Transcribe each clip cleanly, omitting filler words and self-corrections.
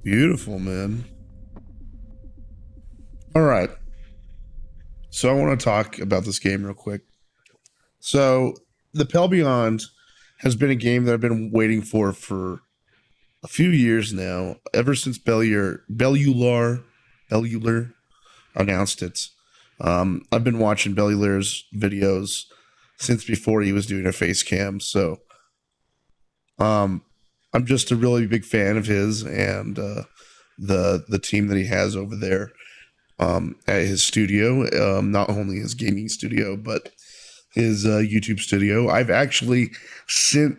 Beautiful, man. All right. So I want to talk about this game real quick. So the Pale Beyond has been a game that I've been waiting for a few years now, ever since Bellular announced it. I've been watching Bellular's videos since before he was doing a face cam. So um, I'm just a really big fan of his and the team that he has over there at his studio. Not only his gaming studio, but his YouTube studio. I've actually sent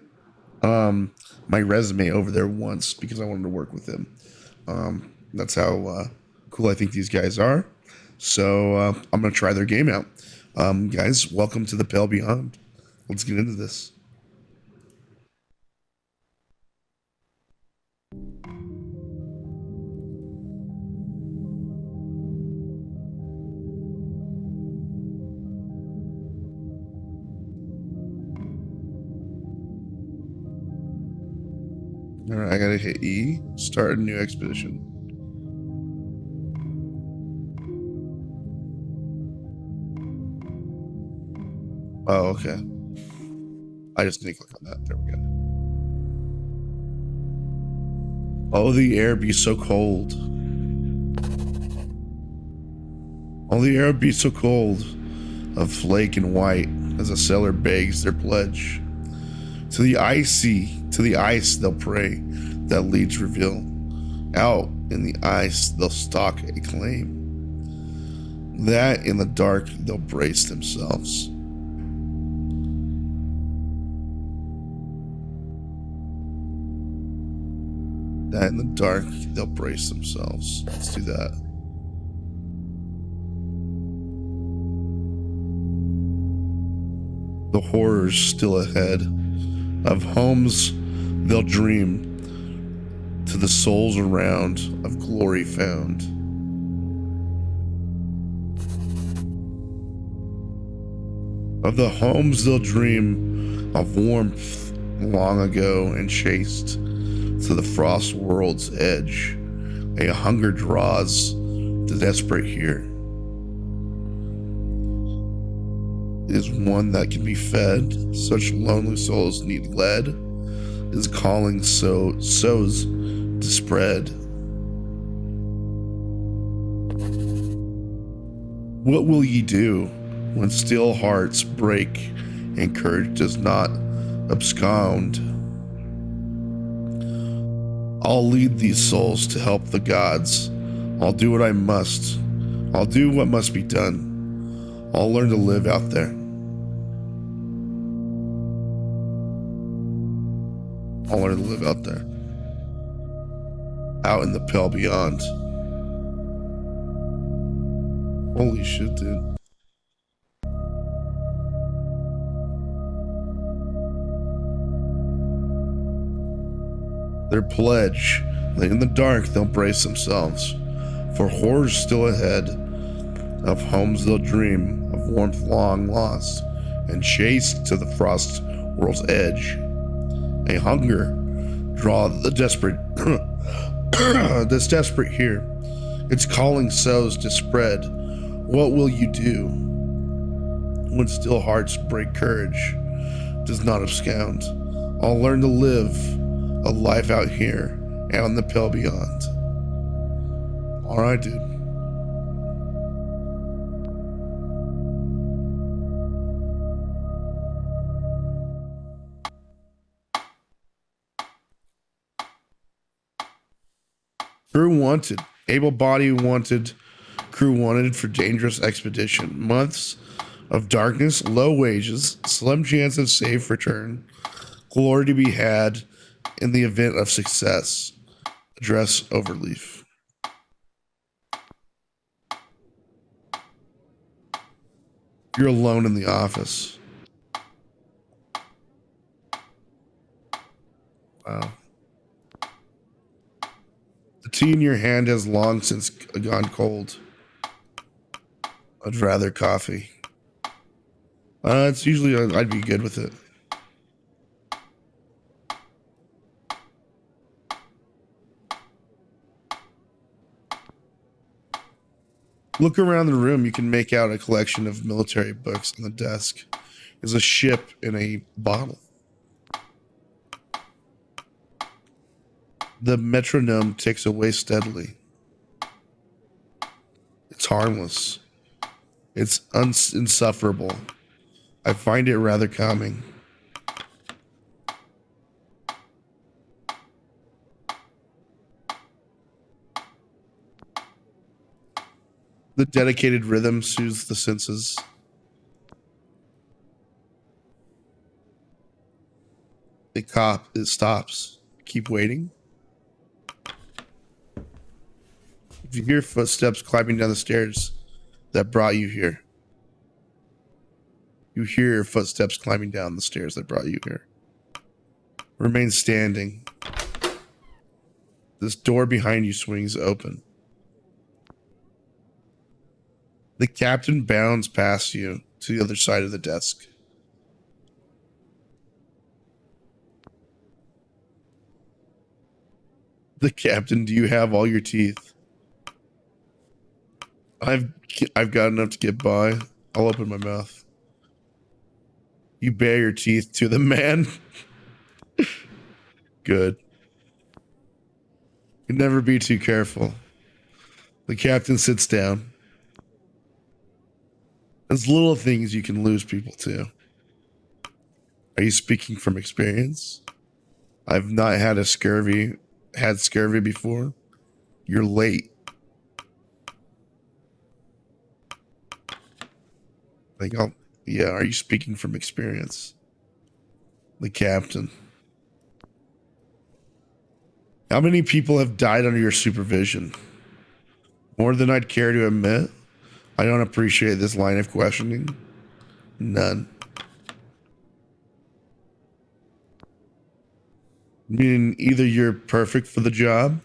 my resume over there once because I wanted to work with him. That's how cool I think these guys are. So I'm gonna try their game out. Guys, welcome to the Pale Beyond. Let's get into this. All right, I gotta hit E. Start a new expedition. Oh, okay. I just need to click on that. There we go. Oh, the air be so cold. Oh, the air be so cold. Of flake and white as a sailor begs their pledge. To the ice they'll pray, that leads reveal. Out in the ice they'll stalk a claim. That in the dark they'll brace themselves. That in the dark they'll brace themselves. Let's do that. The horrors still ahead. Of homes they'll dream. To the souls around of glory found. Of the homes they'll dream of warmth long ago and chased to the frost world's edge. A hunger draws the desperate here. It is one that can be fed. Such lonely souls need lead. Is calling sows to spread. What will ye do when still hearts break and courage does not abscond? I'll lead these souls to help the gods. I'll do what I must. I'll do what must be done. I'll learn to live out there. I'll learn to live out there. Out in the Pale Beyond. Holy shit, dude. Their pledge, that in the dark they'll brace themselves, for horrors still ahead, of homes they'll dream, of warmth long lost, and chased to the frost world's edge. A hunger draw the desperate, this desperate here. Its calling sows to spread. What will you do when still hearts break courage does not abscond? I'll learn to live a life out here and on the Pale Beyond. All right, dude. Crew wanted. Able body wanted. Crew wanted for dangerous expedition. Months of darkness, low wages, slim chance of safe return. Glory to be had in the event of success. Address overleaf. You're alone in the office. Wow. The tea in your hand has long since gone cold. I'd rather coffee. It's usually I'd be good with it. Look around the room. You can make out a collection of military books on the desk. There's a ship in a bottle. The metronome ticks away steadily. It's harmless. It's insufferable. I find it rather calming. The dedicated rhythm soothes the senses. It stops. Keep waiting. If you hear footsteps climbing down the stairs that brought you here, you hear footsteps climbing down the stairs that brought you here. Remain standing. This door behind you swings open. The captain bounds past you to the other side of the desk. The captain, do you have all your teeth? I've got enough to get by. I'll open my mouth. You bare your teeth to the man. Good. You never be too careful. The captain sits down. There's little things you can lose people to. Are you speaking from experience? I've not had scurvy before. You're late. Like, oh, yeah, are you speaking from experience? The captain. How many people have died under your supervision? More than I'd care to admit. I don't appreciate this line of questioning. None. Meaning either you're perfect for the job,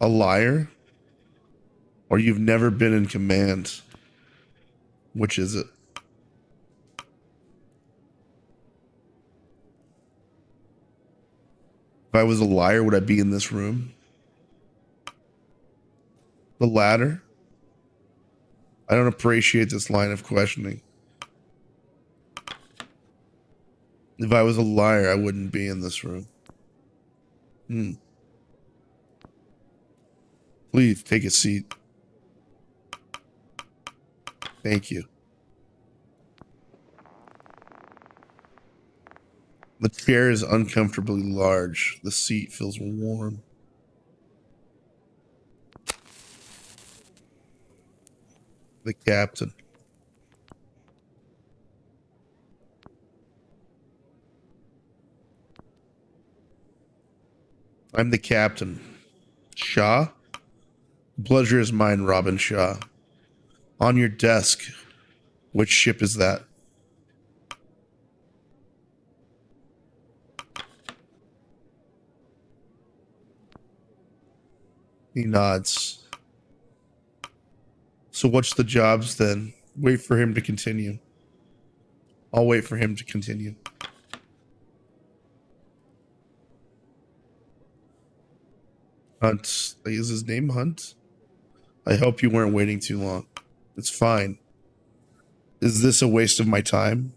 a liar, or you've never been in command. Which is it? If I was a liar, would I be in this room? The latter? I don't appreciate this line of questioning. If I was a liar, I wouldn't be in this room. Please take a seat. Thank you. The chair is uncomfortably large. The seat feels warm. The captain. I'm the captain. Shaw? Pleasure is mine, Robin Shaw. On your desk. Which ship is that? He nods. So what's the jobs then? Wait for him to continue. I'll wait for him to continue. Hunt. Is his name Hunt? I hope you weren't waiting too long. It's fine. Is this a waste of my time?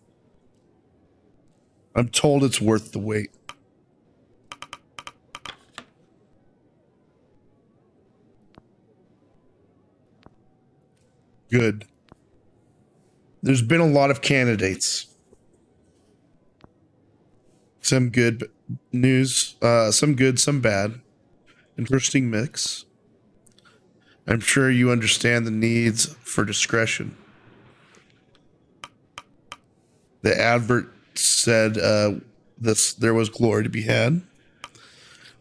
I'm told it's worth the wait. Good. There's been a lot of candidates. Some good news, some good, some bad. Interesting mix. I'm sure you understand the needs for discretion. The advert said there was glory to be had.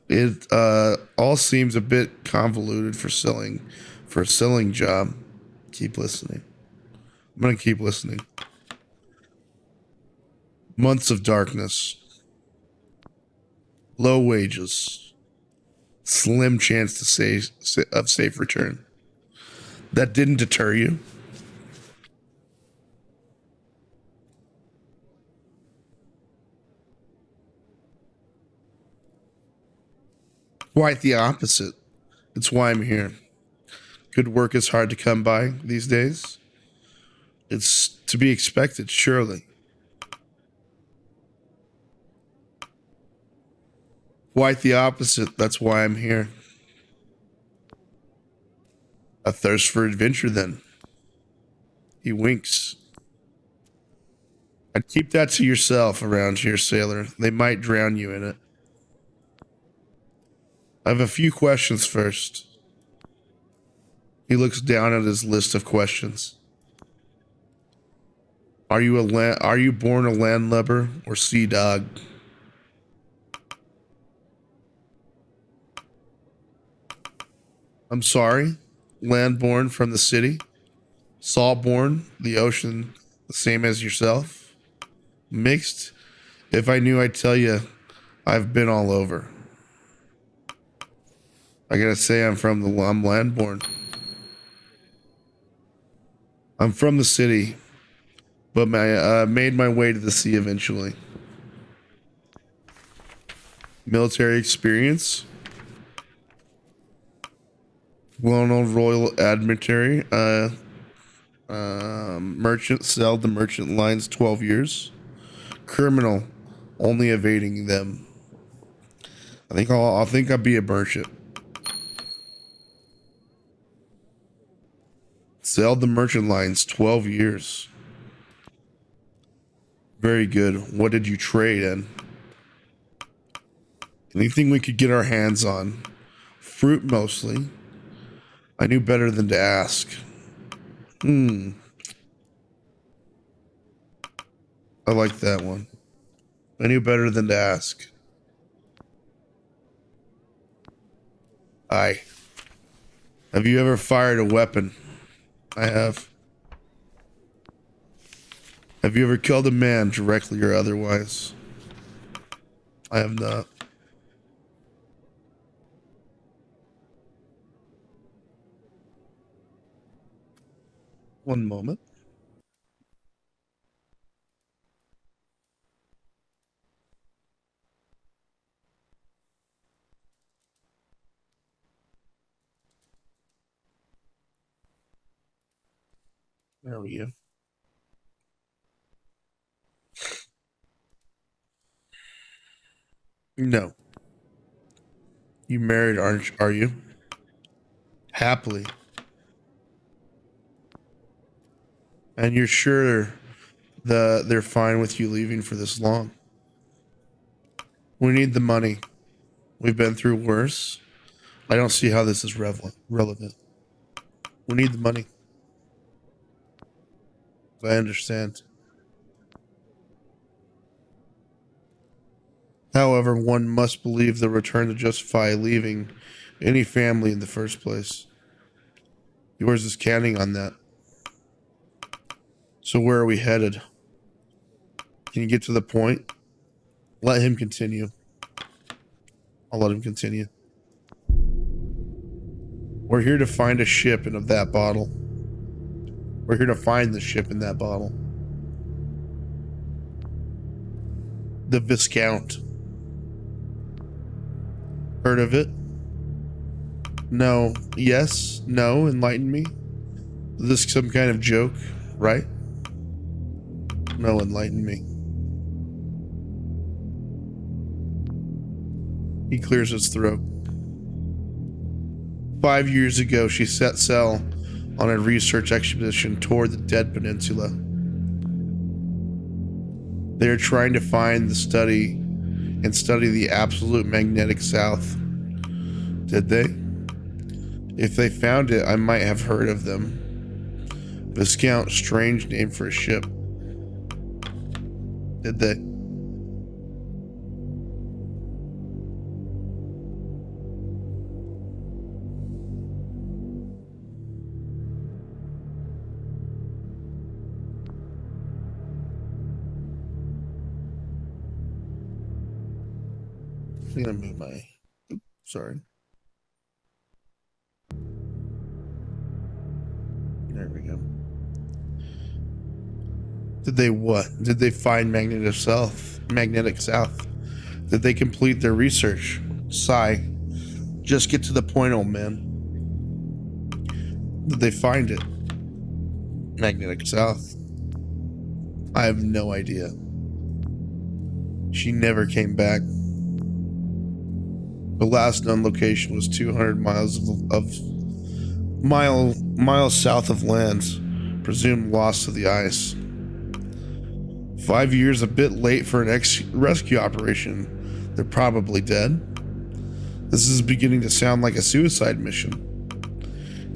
It all seems a bit convoluted for a selling job. Keep listening. I'm gonna keep listening. Months of darkness, low wages, slim chance of safe return. That didn't deter you. Quite the opposite. It's why I'm here. Good work is hard to come by these days. It's to be expected, surely. Quite the opposite. That's why I'm here. A thirst for adventure, then. He winks. I'd keep that to yourself around here, sailor. They might drown you in it. I have a few questions first. He looks down at his list of questions. Are you born a landlubber or sea dog? I'm sorry. Landborn from the city? Saltborn, the ocean, the same as yourself? Mixed? If I knew, I'd tell you I've been all over. I gotta say I'm landborn. I'm from the city, but made my way to the sea eventually. Military experience? Well-known royal admiratory. Merchant, sailed the merchant lines 12 years. Criminal, only evading them. I think I'll be a merchant. Sailed the merchant lines 12 years. Very good. What did you trade in? Anything we could get our hands on. Fruit mostly. I knew better than to ask. I like that one. I knew better than to ask. Aye. Have you ever fired a weapon? I have. Have you ever killed a man directly or otherwise? I have not. One moment. There we go. No. You married, are you? Happily. And you're sure they're fine with you leaving for this long? We need the money. We've been through worse. I don't see how this is relevant. We need the money. I understand. However, one must believe the return to justify leaving any family in the first place. Yours is counting on that. So where are we headed? Can you get to the point? Let him continue. I'll let him continue. We're here to find a ship in that bottle. We're here to find the ship in that bottle. The Viscount. Heard of it? No. Yes? No? Enlighten me? Is this some kind of joke, right? No, enlighten me. He clears his throat. 5 years ago, she set sail on a research expedition toward the Dead Peninsula. They are trying to find study the absolute magnetic south. Did they? If they found it, I might have heard of them. Viscount, strange name for a ship. Did they? I'm gonna move my... Oops, sorry. There we go. Did they what? Did they find magnetic south? Magnetic south? Did they complete their research? Sigh. Just get to the point, old man. Did they find it? Magnetic South. I have no idea. She never came back. The last known location was 200 miles south of land, presumed lost to the ice. 5 years a bit late for an rescue operation. They're probably dead. This is beginning to sound like a suicide mission.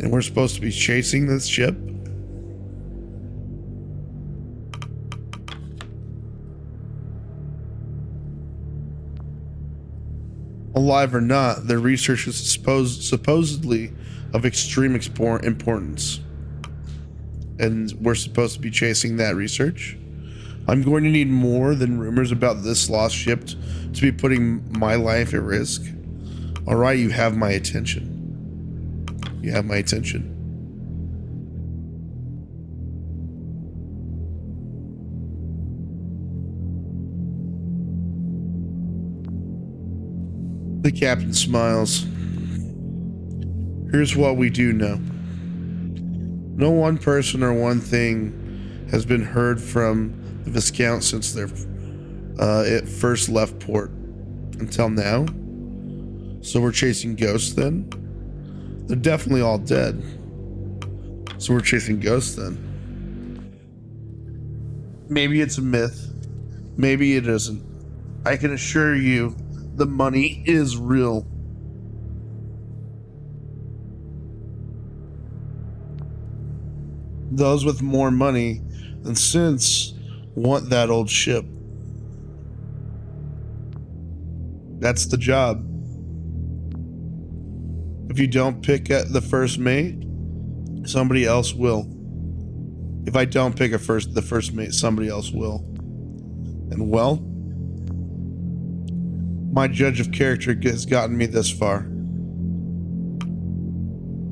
And we're supposed to be chasing this ship? Alive or not, their research is supposedly of extreme importance. And we're supposed to be chasing that research? I'm going to need more than rumors about this lost ship to be putting my life at risk. Alright, you have my attention. You have my attention. The captain smiles. Here's what we do know. No one person or one thing has been heard from the Viscount since it first left port until now. So we're chasing ghosts then? They're definitely all dead. So we're chasing ghosts then. Maybe it's a myth. Maybe it isn't. I can assure you the money is real. Those with more money than sense want that old ship. That's the job. If you don't pick at the first mate, somebody else will. If I don't pick the first mate, somebody else will. And well, my judge of character has gotten me this far.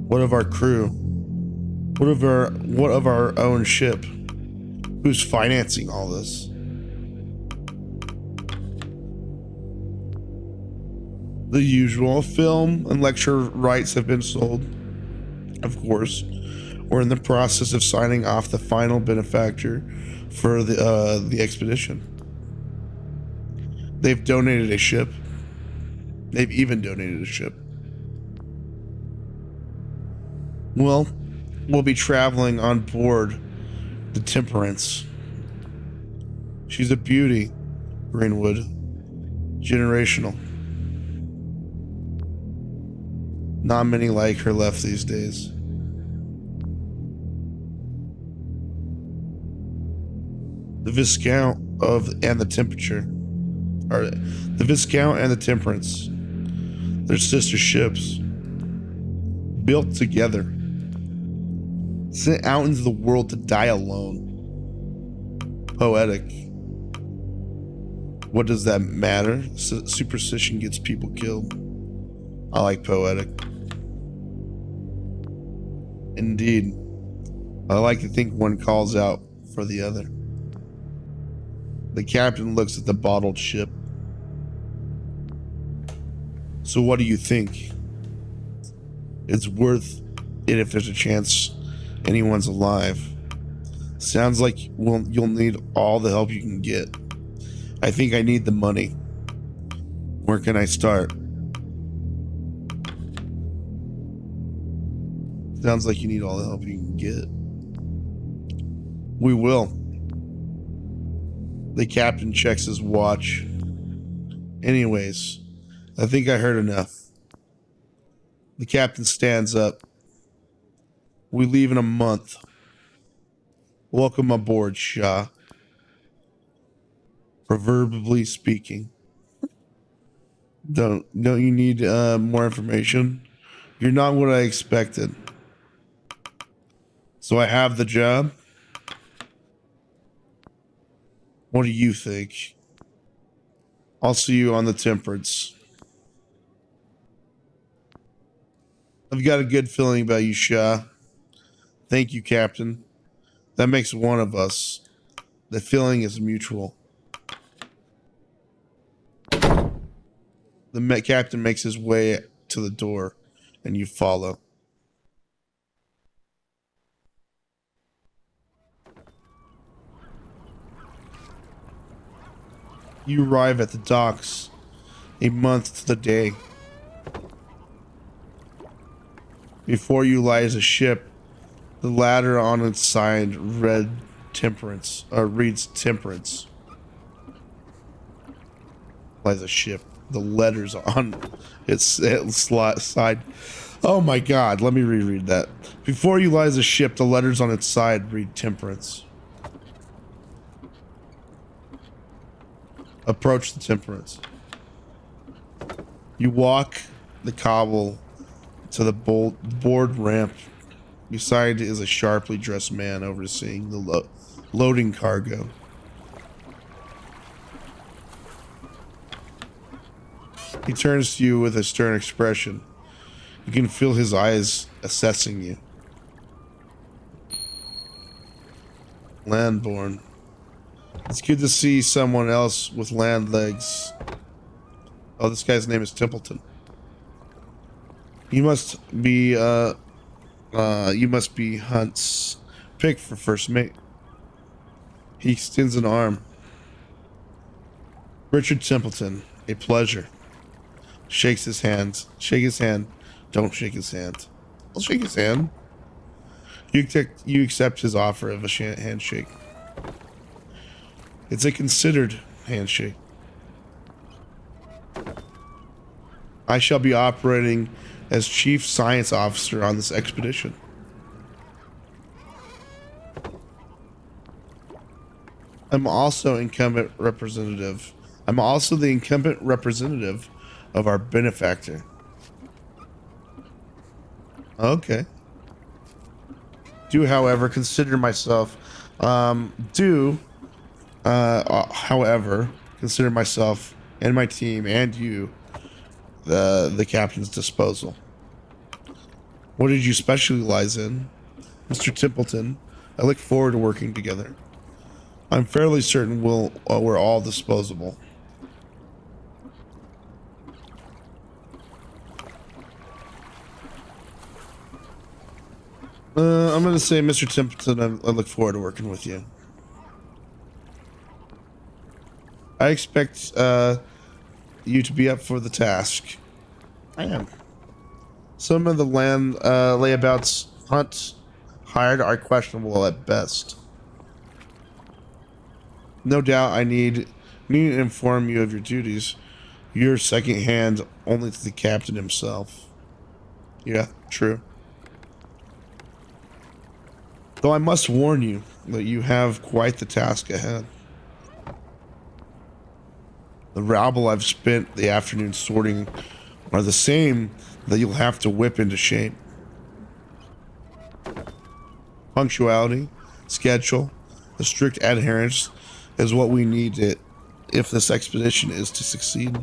What of our crew? What of our own ship? Who's financing all this? The usual. Film and lecture rights have been sold. Of course, we're in the process of signing off the final benefactor for the expedition. They've donated a ship. They've even donated a ship. Well, we'll be traveling on board the Temperance. She's a beauty, Greenwood. Generational. Not many like her left these days. The Viscount and the Temperance. They're sister ships. Built together. Sent out into the world to die alone. Poetic. What does that matter? Superstition gets people killed. I like poetic. Indeed. I like to think one calls out for the other. The captain looks at the bottled ship. So what do you think? It's worth it if there's a chance anyone's alive. Sounds like you'll need all the help you can get. I think I need the money. Where can I start? Sounds like you need all the help you can get. We will. The captain checks his watch. Anyways, I think I heard enough. The captain stands up. We leave in a month. Welcome aboard, Shah. Proverbially speaking. Don't you need more information? You're not what I expected. So I have the job. What do you think? I'll see you on the Temperance. I've got a good feeling about you, Shah. Thank you, Captain. That makes one of us. The feeling is mutual. The captain makes his way to the door, and you follow. You arrive at the docks a month to the day. Before you lies a ship. The ladder on its side reads temperance. Lies a ship. The letters on its side. Oh my god, let me reread that. Before you lies a ship, the letters on its side read temperance. Approach the temperance. You walk the cobble to the board ramp. Beside is a sharply dressed man overseeing the loading cargo. He turns to you with a stern expression. You can feel his eyes assessing you. Landborn. It's good to see someone else with land legs. Oh, this guy's name is Templeton. You must be Hunt's pick for first mate. He extends an arm. Richard Templeton, a pleasure. Shakes his hand. Shake his hand. Don't shake his hand. I'll shake his hand. You accept his offer of a handshake. It's a considered handshake. I shall be operating as chief science officer on this expedition. I'm also the incumbent representative of our benefactor. Okay. However, consider myself and my team and you the captain's disposal. What did you specialize in? Mr. Templeton, I look forward to working together. I'm fairly certain we're all disposable. I'm going to say, Mr. Templeton, I look forward to working with you. I expect you to be up for the task. I am. Some of the land layabouts Hunt hired are questionable at best. No doubt I need to inform you of your duties. You're second hand only to the captain himself. Yeah, true. Though I must warn you that you have quite the task ahead. The rabble I've spent the afternoon sorting are the same that you'll have to whip into shape. Punctuality, schedule, a strict adherence is what we need if this expedition is to succeed.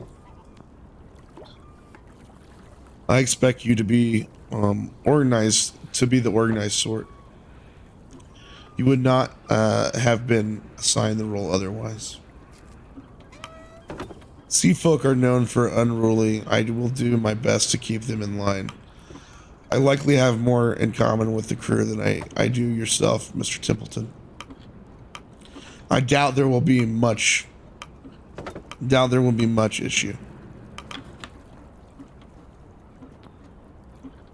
I expect you to be organized, to be the organized sort. You would not have been assigned the role otherwise. Sea folk are known for unruly. I will do my best to keep them in line. I likely have more in common with the crew than I do yourself, Mr. Templeton. I doubt there will be much issue.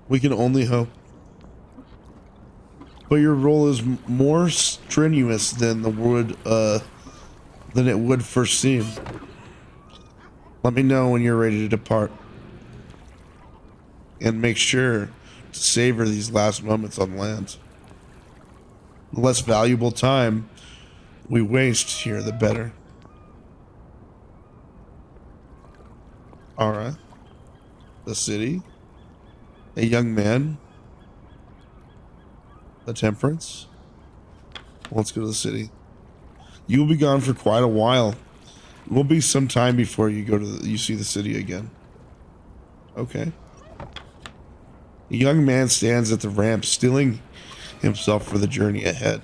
We can only hope. But your role is more strenuous than it would first seem. Let me know when you're ready to depart. And make sure to savor these last moments on land. The less valuable time we waste here, the better. Alright. The city. A young man. The temperance. Let's go to the city. You will be gone for quite a while. It will be some time before you see the city again. Okay. A young man stands at the ramp, steeling himself for the journey ahead.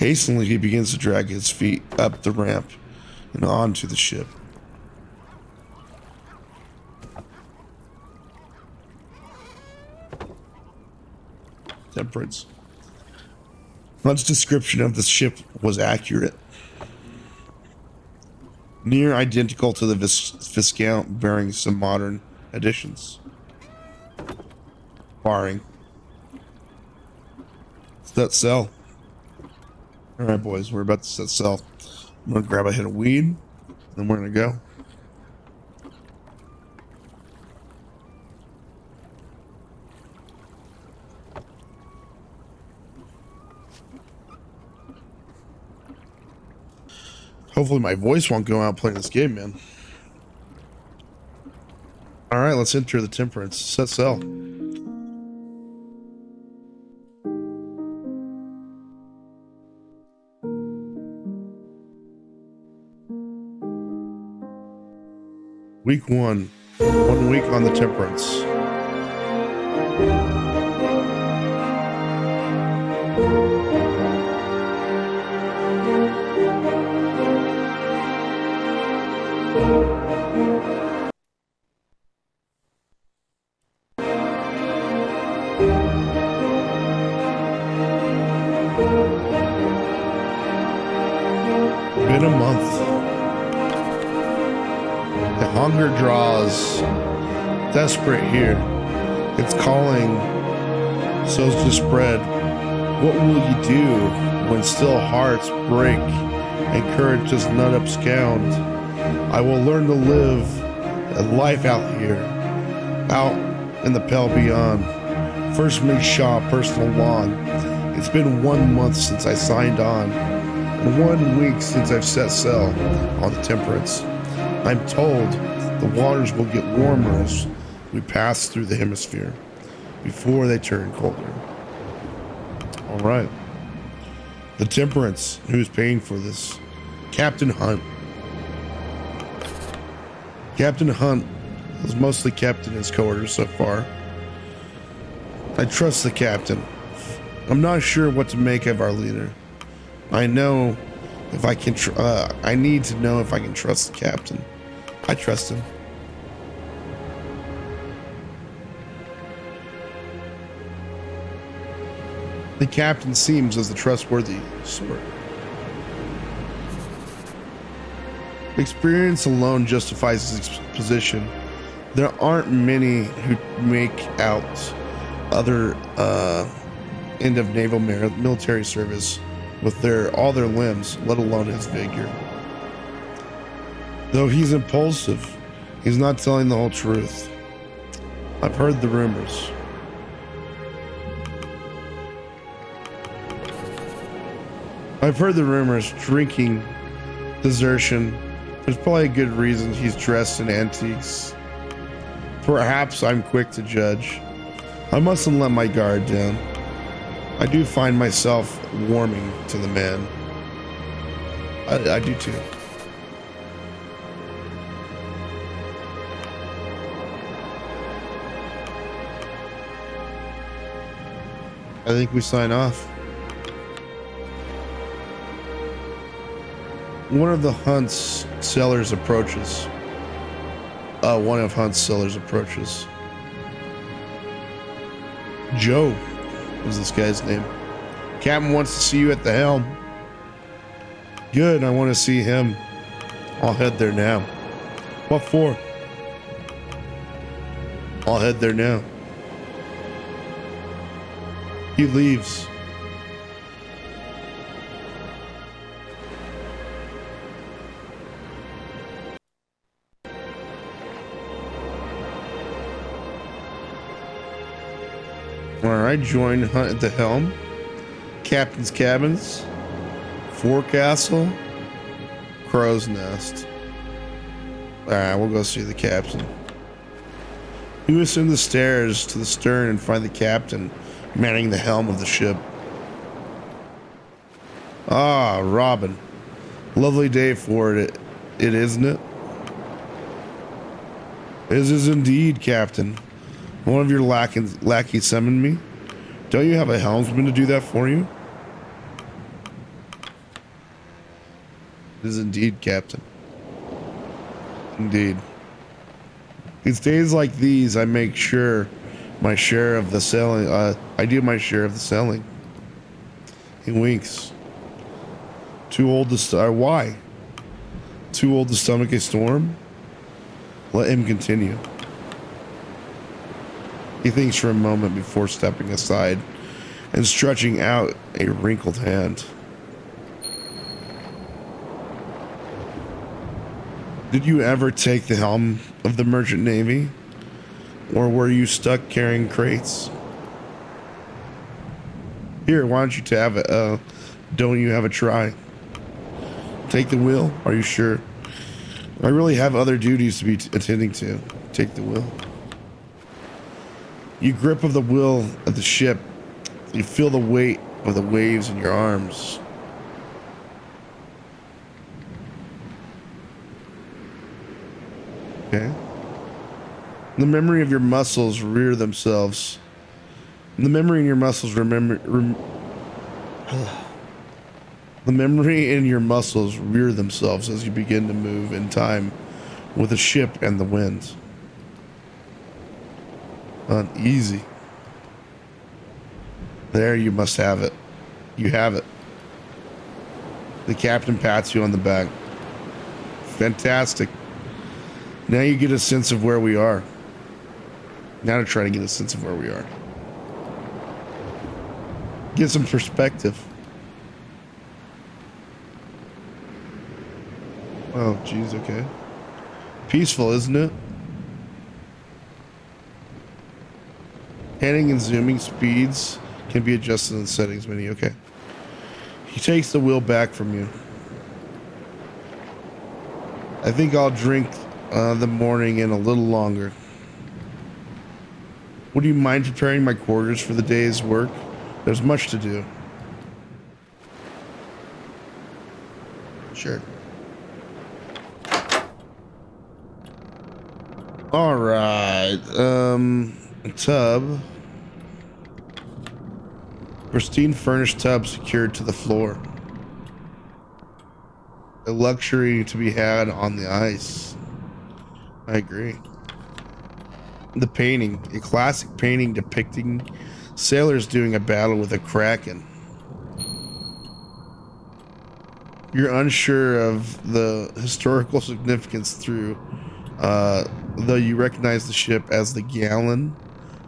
Hastily, he begins to drag his feet up the ramp and onto the ship. Temperance. Hunt's description of the ship was accurate. Near identical to the Viscount, bearing some modern additions. Barring. Set sail. Alright, boys, we're about to set sail. I'm gonna grab a hit of weed, then we're gonna go. Hopefully my voice won't go out playing this game, man. Alright, let's enter the Temperance. Set sail. Week 1. 1 week on the Temperance. Been a month. The hunger draws, desperate here. It's calling, so's to spread. What will you do when still hearts break and courage does not abscond? I will learn to live a life out here, out in the pale beyond. First make Shaw personal lawn. It's been 1 month since I signed on, and 1 week since I've set sail on the Temperance. I'm told the waters will get warmer as we pass through the hemisphere before they turn colder. All right. The Temperance. Who's paying for this? Captain Hunt. Captain Hunt has mostly kept in his quarters so far. I trust the captain. I'm not sure what to make of our leader. I know if I can. I need to know if I can trust the captain. I trust him. The captain seems as the trustworthy sort. Experience alone justifies his position. There aren't many who make out other end of naval military service with all their limbs, let alone his figure. Though he's impulsive, he's not telling the whole truth. I've heard the rumors. Drinking, desertion. There's probably a good reason he's dressed in antiques. Perhaps I'm quick to judge. I mustn't let my guard down. I do find myself warming to the man. I do too. I think we sign off. One of Hunt's sellers approaches. Joe was this guy's name. Captain wants to see you at the helm. Good, I want to see him. I'll head there now. What for? I'll head there now. He leaves. Alright, join Hunt at the helm. Captain's cabins. Forecastle. Crow's nest. Alright, we'll go see the captain. We ascend the stairs to the stern and find the captain manning the helm of the ship. Ah, Robin. Lovely day for it, isn't it? It is indeed, Captain. One of your lackeys summoned me. Don't you have a helmsman to do that for you? It is indeed, Captain. Indeed. These days like these, I make sure my share of the sailing. I do my share of the sailing. He winks. Too old to start. Why? Too old to stomach a storm? Let him continue. He thinks for a moment before stepping aside and stretching out a wrinkled hand. Did you ever take the helm of the merchant navy? Or were you stuck carrying crates? Here, why don't you have it? Don't you have a try? Take the wheel? Are you sure? I really have other duties to be attending to. Take the wheel. You grip of the wheel of the ship. You feel the weight of the waves in your arms. Okay. The memory of your muscles rear themselves. The memory in your muscles the memory in your muscles rear themselves as you begin to move in time with the ship and the wind. Uneasy. There, you must have it. You have it. The captain pats you on the back. Fantastic. Now you get a sense of where we are. Now to try to get a sense of where we are. Get some perspective. Oh, geez, okay. Peaceful, isn't it? Panning and zooming speeds can be adjusted in the settings menu. Okay. He takes the wheel back from you. I think I'll drink the morning in a little longer. Would you mind preparing my quarters for the day's work? There's much to do. Sure. All right. Tub. Pristine furnished tub secured to the floor. A luxury to be had on the ice. I agree. The painting. A classic painting depicting sailors doing a battle with a kraken. You're unsure of the historical significance though you recognize the ship as the Gallon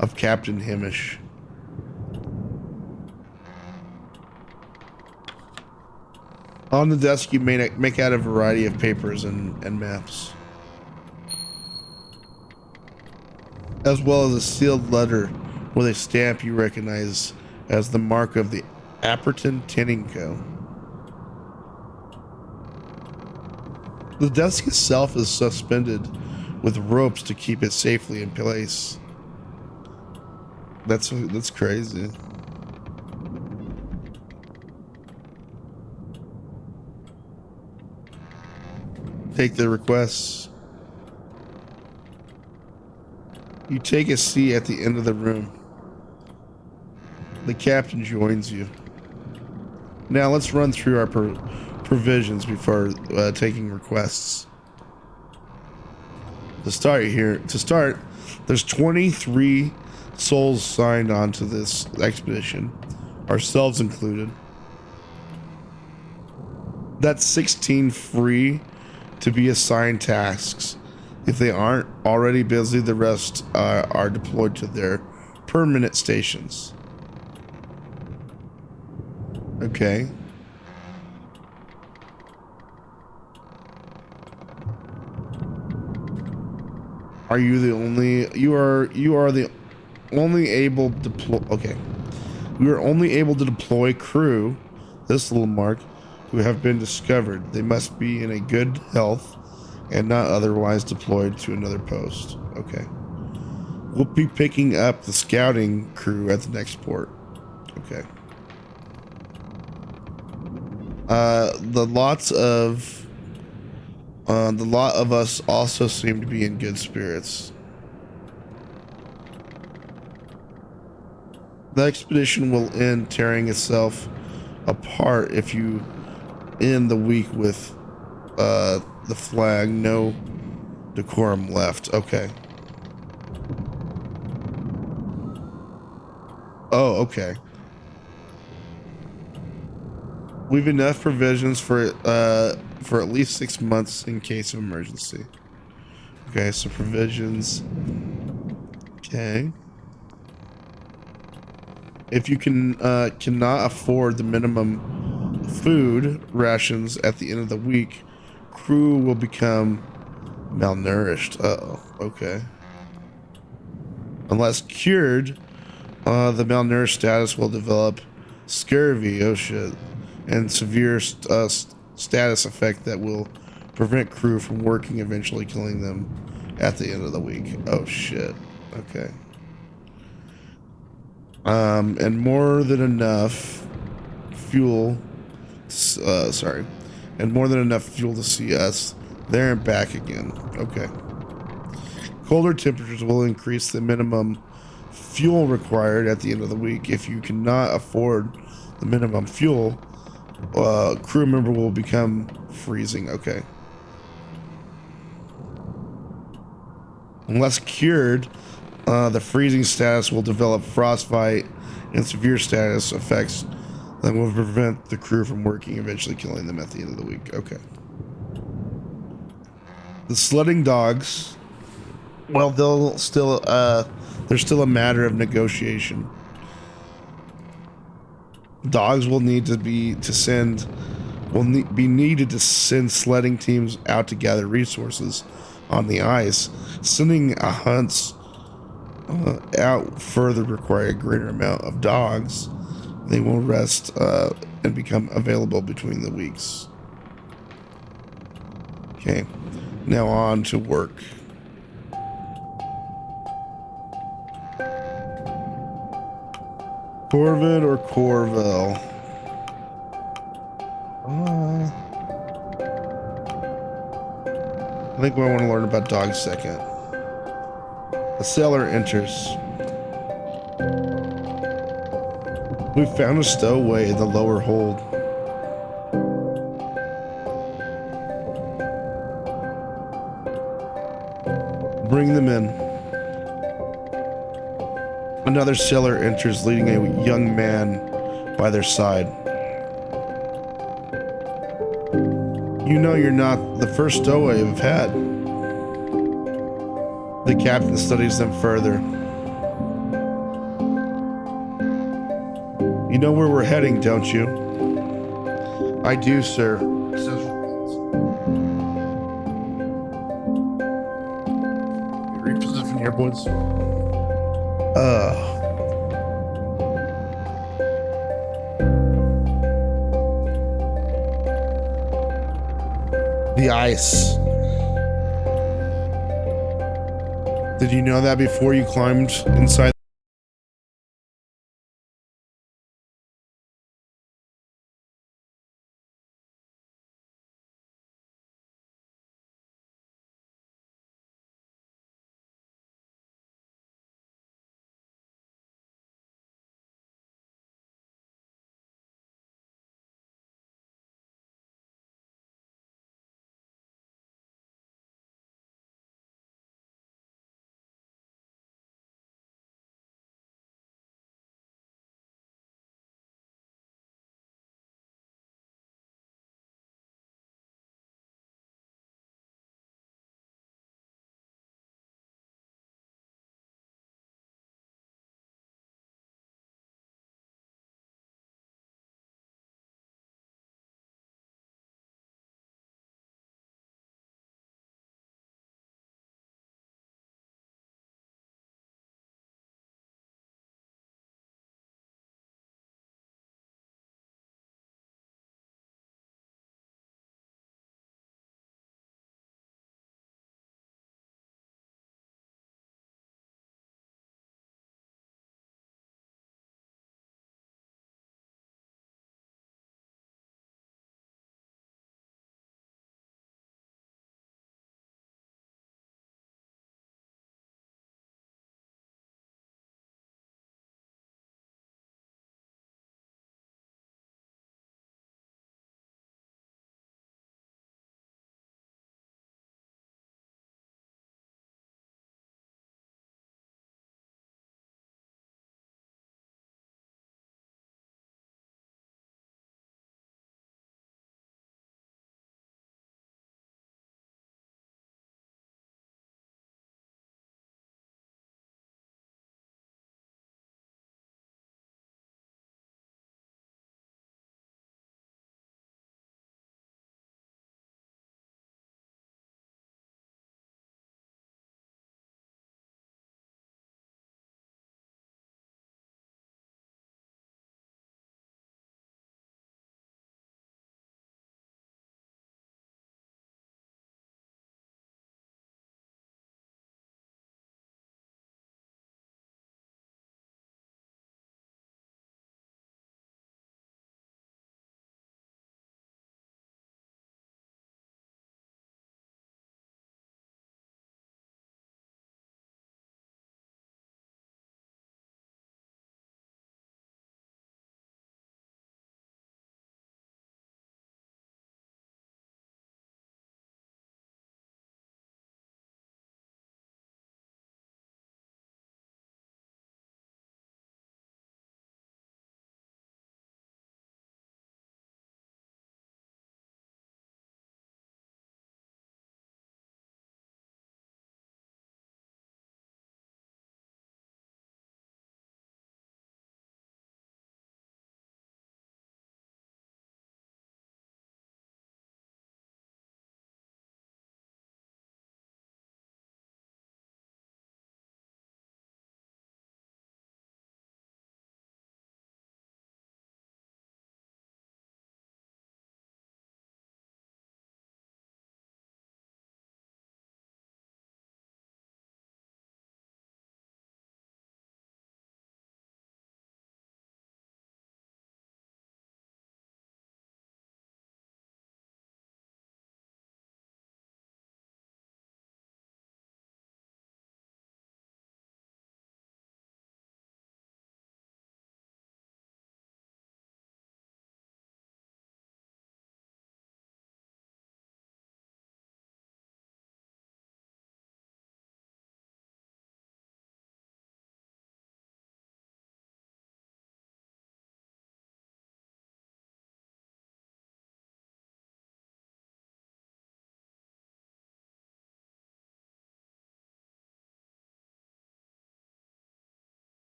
of Captain Hamish. On the desk, you make out a variety of papers and maps, as well as a sealed letter with a stamp you recognize as the mark of the Apperton Tinning Co. The desk itself is suspended with ropes to keep it safely in place. That's crazy. Take the requests. You take a seat at the end of the room. The captain joins you. Now let's run through our provisions before taking requests. To start, there's 23 souls signed on to this expedition, ourselves included. That's 16 free to be assigned tasks. If they aren't already busy, the rest are deployed to their permanent stations. Okay. Are you the only? You are the only able to deploy. Okay. We are only able to deploy crew. This little mark, who have been discovered. They must be in a good health and not otherwise deployed to another post. Okay. We'll be picking up the scouting crew at the next port. Okay. The lot of us also seem to be in good spirits. The expedition will end tearing itself apart if you end the week with the flag. No decorum left. Okay. Oh, okay. We've enough provisions for for at least 6 months in case of emergency. Okay, so provisions. Okay. If you cannot afford the minimum food rations at the end of the week, crew will become malnourished. Uh-oh. Okay. Unless cured, the malnourished status will develop scurvy. Oh shit. And severe status effect that will prevent crew from working, eventually killing them at the end of the week. Oh shit. Okay. And more than enough fuel. Sorry. And more than enough fuel to see us there and back again. Okay. Colder temperatures will increase the minimum fuel required at the end of the week. If you cannot afford the minimum fuel, crew member will become freezing. Okay. Unless cured, the freezing status will develop frostbite and severe status effects that will prevent the crew from working, eventually killing them at the end of the week. Okay. The sledding dogs, well, there's still a matter of negotiation. Dogs will need to be needed to send sledding teams out to gather resources on the ice. Sending a hunts out further require a greater amount of dogs. They will rest and become available between the weeks. Okay, now on to work. Corvid or Corville? I think we want to learn about dogs second. The sailor enters. We found a stowaway in the lower hold. Bring them in. Another sailor enters, leading a young man by their side. You know you're not the first stowaway we've had. The captain studies them further. You know where we're heading, don't you? I do, sir. Reposition here, boys. The ice. Did you know that before you climbed inside?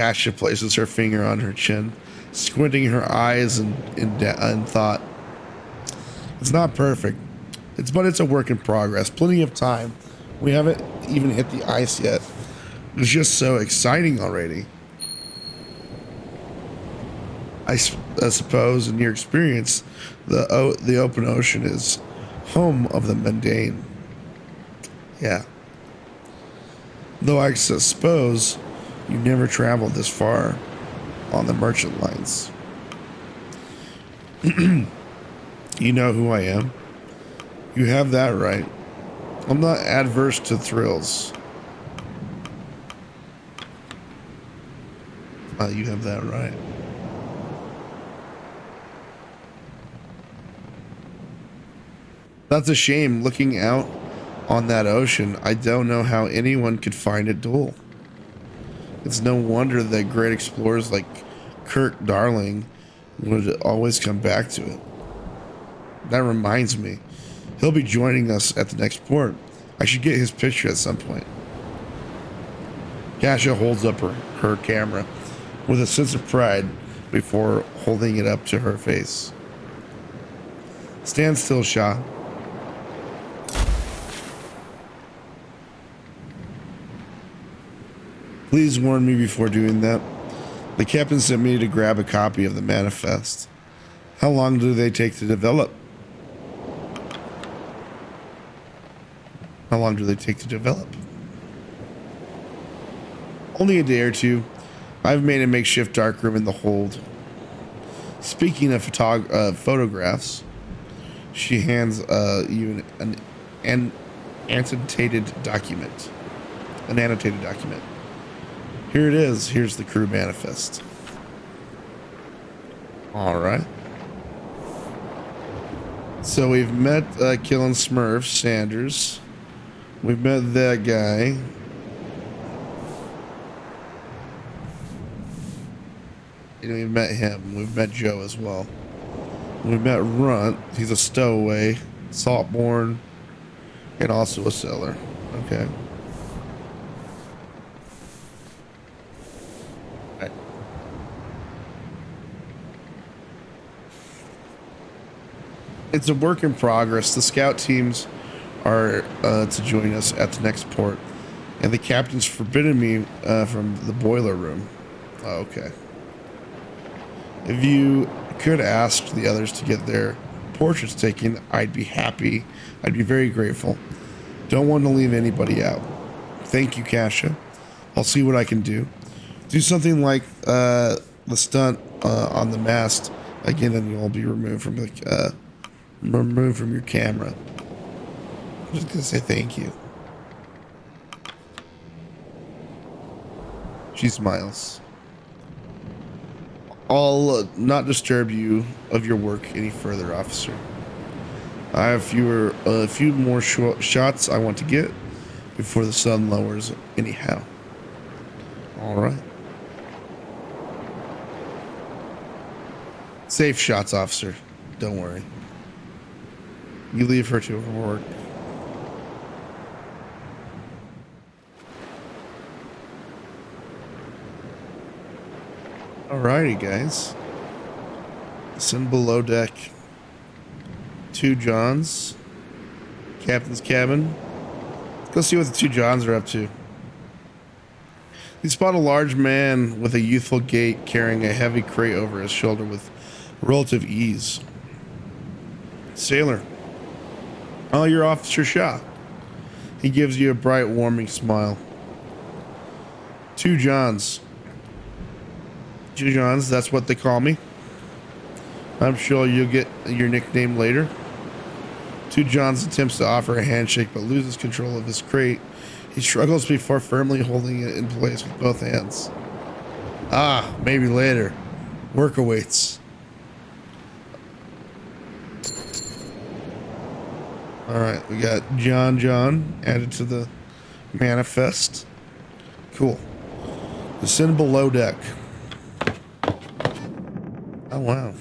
Kasha places her finger on her chin, squinting her eyes in thought. It's not perfect. But it's a work in progress. Plenty of time. We haven't even hit the ice yet. It's just so exciting already. I suppose, in your experience, the open ocean is home of the mundane. Yeah. Though I suppose you never traveled this far on the merchant lines. You know who I am? You have that right. I'm not adverse to thrills. You have that right. That's a shame. Looking out on that ocean, I don't know how anyone could find it dull. It's no wonder that great explorers like Kirk Darling would always come back to it. That reminds me, he'll be joining us at the next port. I should get his picture at some point. Kasha holds up her camera with a sense of pride before holding it up to her face. Stand still, Shah. Please warn me before doing that. The captain sent me to grab a copy of the manifest. How long do they take to develop? How long do they take to develop? Only a day or two. I've made a makeshift darkroom in the hold. Speaking of photographs, she hands you an annotated document. An annotated document. Here it is. Here's the crew manifest. All right. So we've met Killing Smurf, Sanders. We've met that guy. We've met him. We've met Joe as well. We've met Runt. He's a stowaway, saltborn, and also a sailor. Okay. It's a work in progress. The scout teams are to join us at the next port, and the captain's forbidden me from the boiler room. Oh, okay. If you could ask the others to get their portraits taken, I'd be happy. I'd be very grateful. Don't want to leave anybody out. Thank you, Kasha. I'll see what I can do. Do something like the stunt on the mast again, and you'll be removed from your camera. I'm just gonna say thank you. She smiles. I'll not disturb you of your work any further, officer. I have a few more shots I want to get before the sun lowers anyhow. All right. Safe shots, officer. Don't worry. You leave her to her work. Alrighty, guys. Send below deck. 2 Johns. Captain's cabin. Let's go see what the 2 Johns are up to. You spot a large man with a youthful gait carrying a heavy crate over his shoulder with relative ease. Sailor. Oh, you're Officer Shaw. He gives you a bright, warming smile. 2 Johns. 2 Johns, that's what they call me. I'm sure you'll get your nickname later. 2 Johns attempts to offer a handshake but loses control of his crate. He struggles before firmly holding it in place with both hands. Ah, maybe later. Work awaits. Alright, we got John added to the manifest. Cool. Descend below deck. Oh, wow.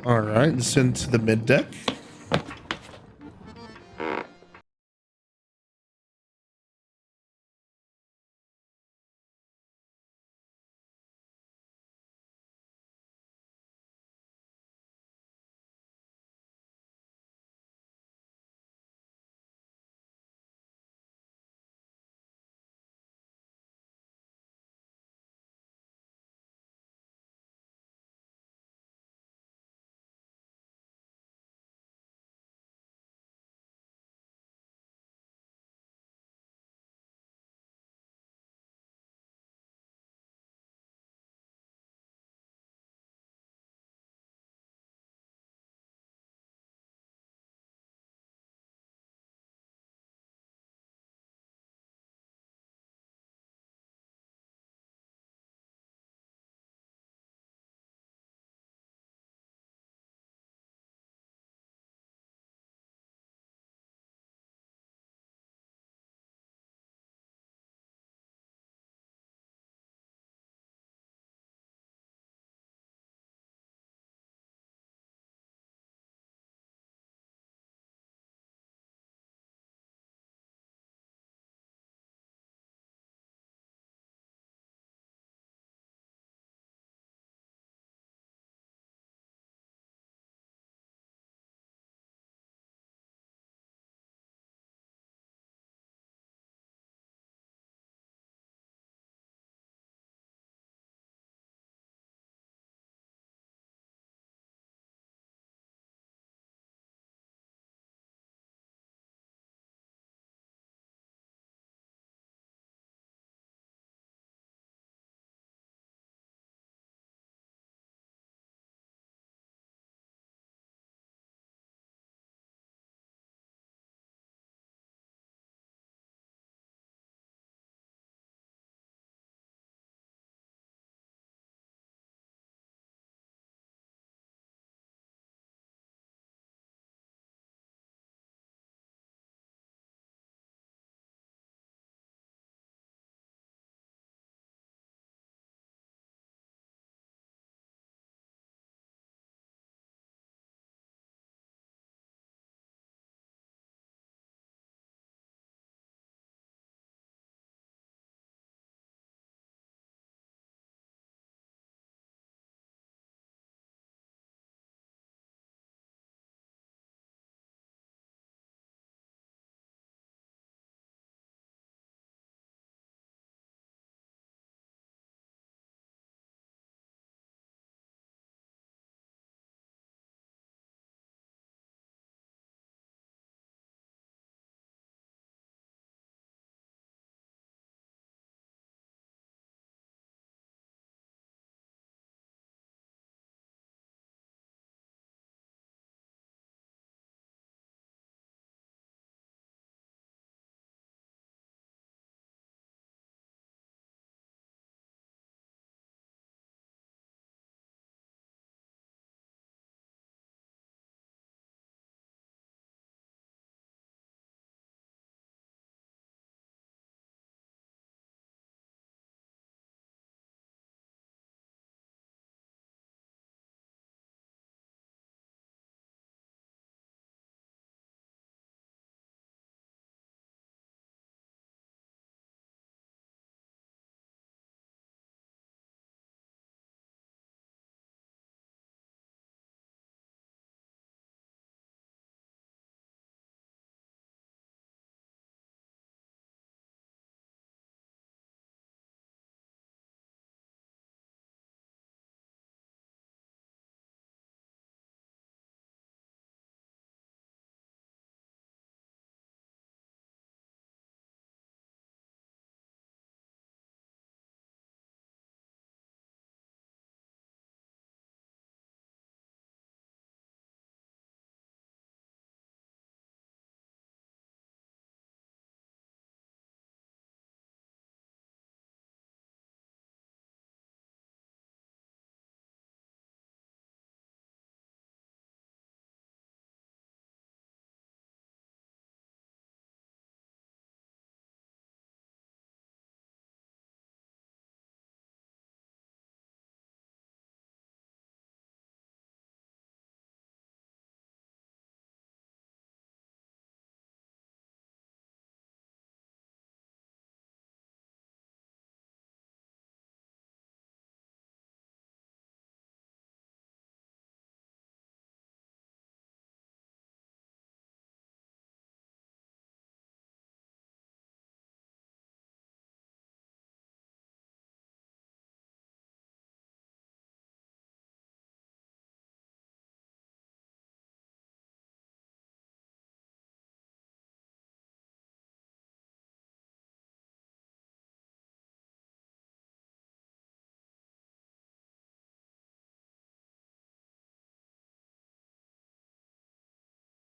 All right, descend to the mid deck.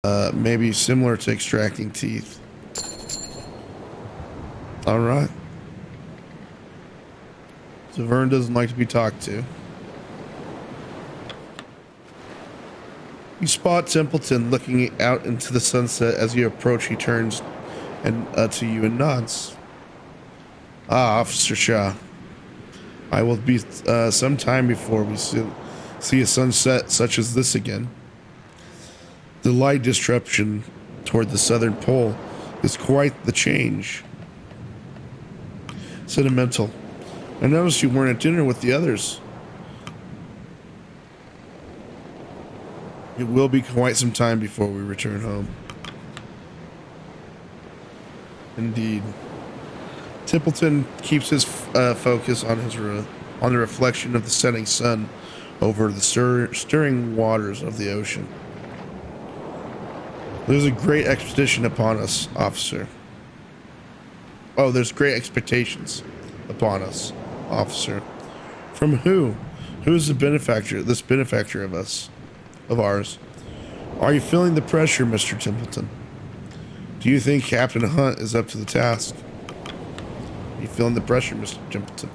maybe similar to extracting teeth. All right. So Vern doesn't like to be talked to. You spot Templeton looking out into the sunset. As you approach, he turns and to you and nods. Ah, Officer Shaw. I will be some time before we see a sunset such as this again. The light disruption toward the southern pole is quite the change. Sentimental. I noticed you weren't at dinner with the others. It will be quite some time before we return home. Indeed. Templeton keeps his focus on on the reflection of the setting sun over the stirring waters of the ocean. There's a great expedition upon us, officer. Oh, there's great expectations upon us, officer. From who? Who is the benefactor? This benefactor of ours. Are you feeling the pressure, Mr. Templeton? Do you think Captain Hunt is up to the task? Are you feeling the pressure, Mr. Templeton?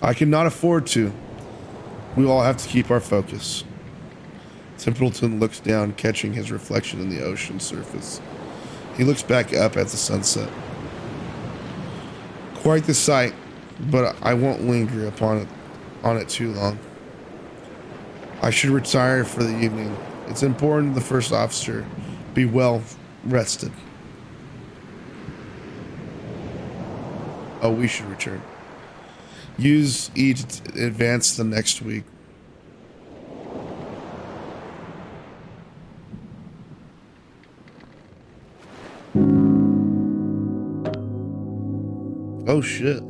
I cannot afford to. We all have to keep our focus. Templeton looks down, catching his reflection in the ocean surface. He looks back up at the sunset. Quite the sight, but I won't linger on it too long. I should retire for the evening. It's important the first officer be well rested. Oh, we should return. Use E to advance the next week. Oh shit.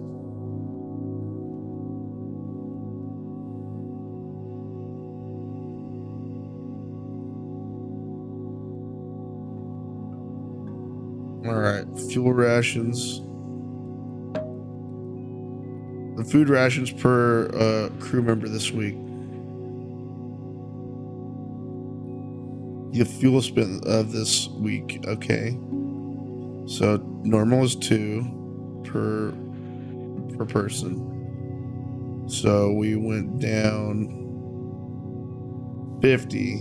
Alright, fuel rations. The food rations per crew member this week. The fuel spent of this week, okay. So normal is 2 per person. So we went down 50,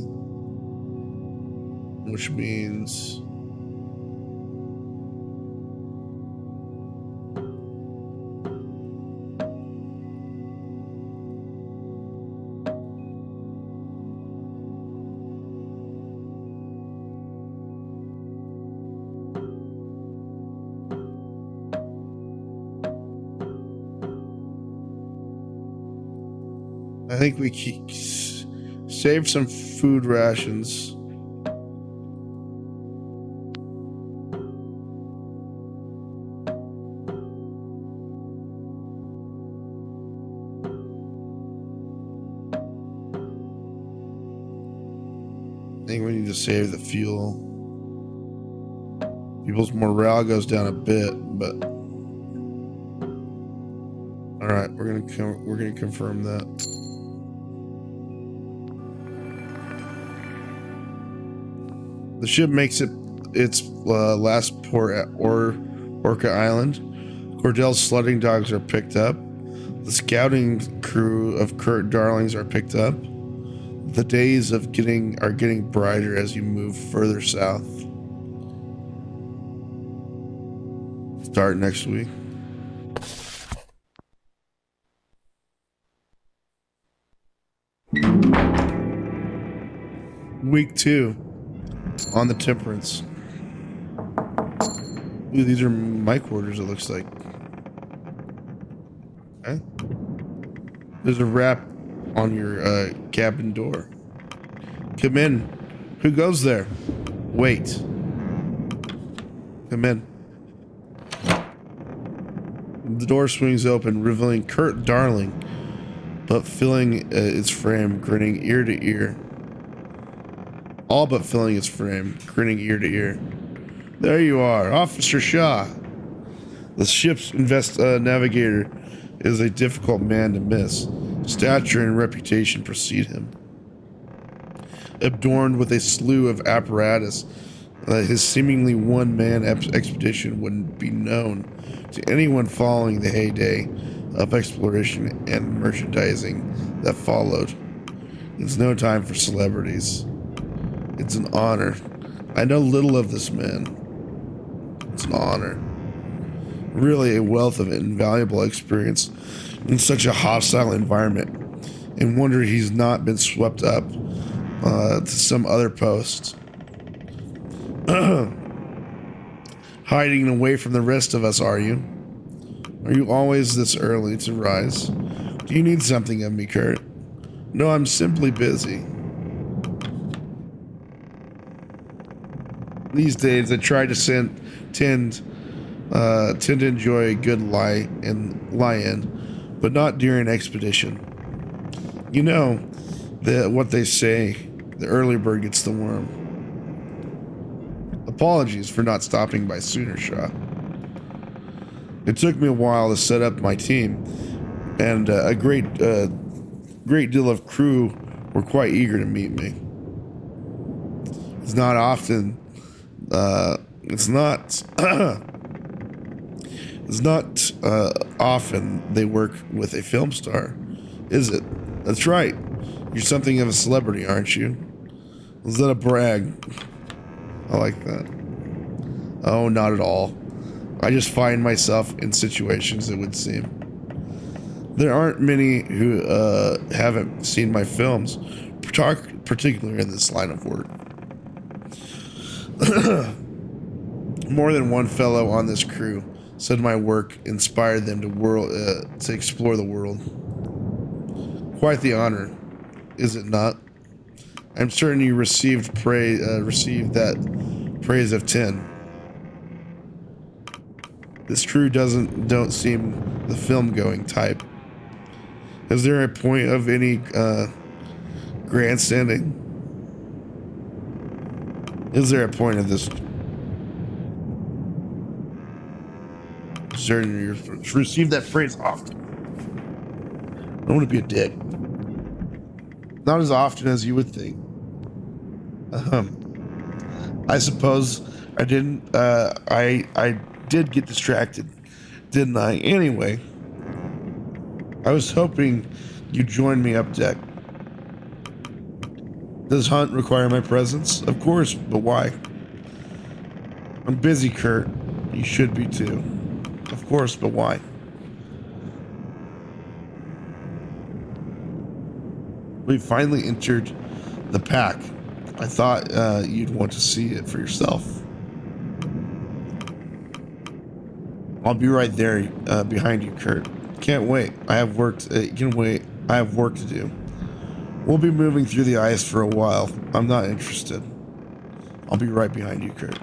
which means I think we save some food rations. I think we need to save the fuel. People's morale goes down a bit, but all right, we're gonna confirm that. The ship makes its last port at Orca Island. Cordell's sledding dogs are picked up. The scouting crew of Kurt Darlings are picked up. The days are getting brighter as you move further south. Start next week. Week 2 on the Temperance. Ooh, these are my quarters, it looks like. Okay. There's a wrap on your cabin door. Come in. Who goes there? Wait. Come in. The door swings open, revealing Kurt Darling, but filling its frame, grinning ear to ear. All but filling its frame, grinning ear to ear. There you are, Officer Shaw. The ship's navigator is a difficult man to miss. Stature and reputation precede him. adorned with a slew of apparatus. His seemingly one-man expedition wouldn't be known to anyone following the heyday of exploration and merchandising that followed. It's no time for celebrities. It's an honor. I know little of this man. It's an honor. Really a wealth of invaluable experience in such a hostile environment, and wonder he's not been swept up to some other post. Hiding away from the rest of us, are you? Are you always this early to rise? Do you need something of me, Kurt? No, I'm simply busy. These days, I try to tend to enjoy a good lie-in, but not during expedition. You know, what they say, the early bird gets the worm. Apologies for not stopping by sooner, Shaw. It took me a while to set up my team, and a great deal of crew were quite eager to meet me. It's not often. It's not. It's not often they work with a film star, is it? That's right. You're something of a celebrity, aren't you? Is that a brag? I like that. Oh, not at all. I just find myself in situations, it would seem. There aren't many who haven't seen my films, particularly in this line of work. More than one fellow on this crew said my work inspired them to explore the world. Quite the honor, is it not? I'm certain you received that praise of 10. This crew don't seem the film-going type. Is there a point of any grandstanding? Is there a point of this? Certain you received that praise often. I don't want to be a dick. Not as often as you would think. I suppose I didn't. I did get distracted, didn't I? Anyway, I was hoping you'd join me up deck. Does Hunt require my presence? Of course, but why? I'm busy, Kurt. You should be too. Of course, but why? We finally entered the pack. I thought you'd want to see it for yourself. I'll be right there behind you, Kurt. Can't wait. I have work to do. We'll be moving through the ice for a while. I'm not interested. I'll be right behind you, Kurt.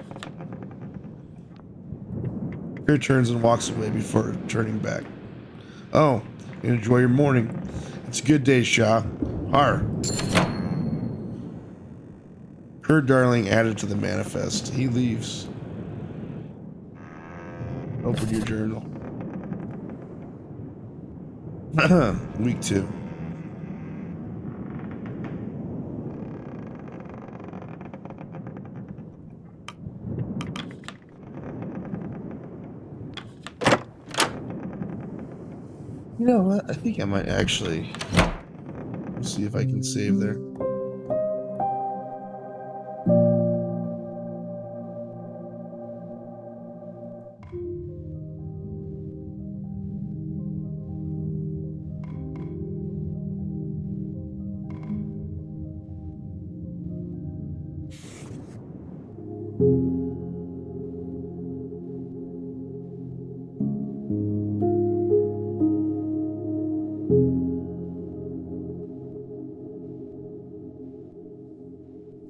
Kurt turns and walks away before turning back. Oh, enjoy your morning. It's a good day, Shaw. Har. Kurt Darling added to the manifest. He leaves. Open your journal. Week 2. You know what? I think I might actually see if I can save there.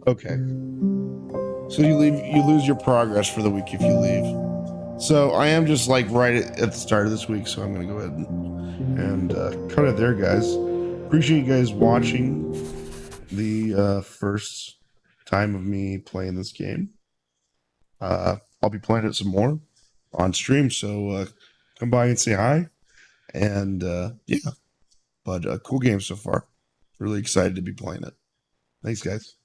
Okay. So you lose your progress for the week if you leave. So I am just like right at the start of this week, so I'm gonna go ahead and cut it there, guys. Appreciate you guys watching the first time of me playing this game. I'll be playing it some more on stream, so come by and say hi. And yeah, but cool game so far. Really excited to be playing it. Thanks, guys.